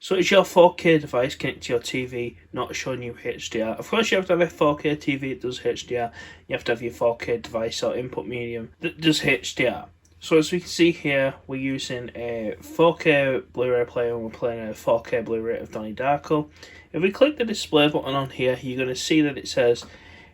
So it's your 4K device connected to your TV, not showing you HDR. Of course, you have to have a 4K TV that does HDR. You have to have your 4K device or input medium that does HDR. So as we can see here, we're using a 4K Blu-ray player and we're playing a 4K Blu-ray of Donnie Darko. If we click the display button on here, you're going to see that it says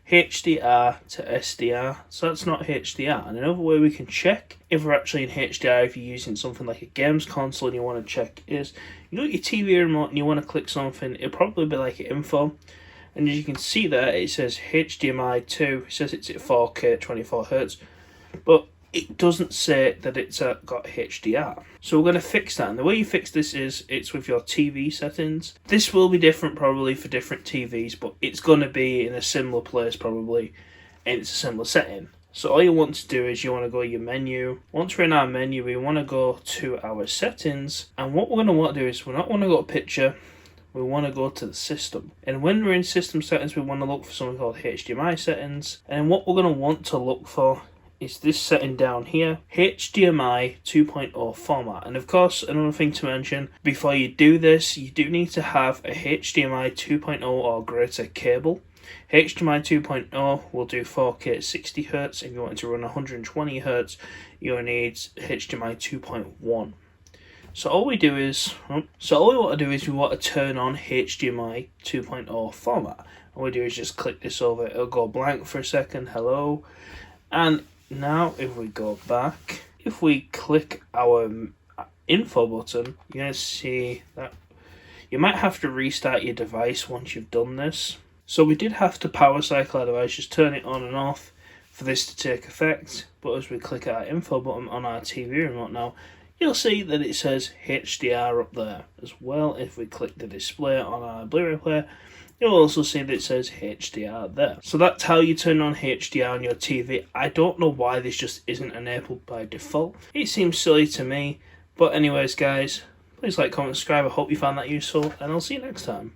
HDR to SDR, so that's not HDR. And another way we can check if we're actually in HDR, if you're using something like a games console and you want to check, is you got your TV remote and you want to click something, it'll probably be like info, and as you can see there, it says HDMI 2, it says it's at 4K 24Hz, but it doesn't say that it's got HDR. So we're going to fix that, and the way you fix this is it's with your TV settings. This will be different probably for different TVs, but it's going to be in a similar place probably, and it's a similar setting. So all you want to do is you want to go to your menu. Once we're in our menu, we want to go to our settings, and what we're going to want to do is we're not want to go to picture, we want to go to the system. And when we're in system settings, we want to look for something called HDMI settings, and what we're going to want to look for is this setting down here, HDMI 2.0 format. And of course, another thing to mention, before you do this, you do need to have a HDMI 2.0 or greater cable. HDMI 2.0 will do 4K at 60Hz. If you want to run 120Hz, you'll need HDMI 2.1. So all we want to do is we want to turn on HDMI 2.0 format. All we do is just click this over, it'll go blank for a second, hello. And now if we go back, if we click our info button, you're going to see that you might have to restart your device once you've done this. So we did have to power cycle our device, just turn it on and off for this to take effect. But as we click our info button on our TV remote now, you'll see that it says HDR up there as well. If we click the display on our Blu-ray player, you'll also see that it says HDR there. So that's how you turn on HDR on your TV. I don't know why this just isn't enabled by default. It seems silly to me. But anyways guys, please like, comment, subscribe. I hope you found that useful, and I'll see you next time.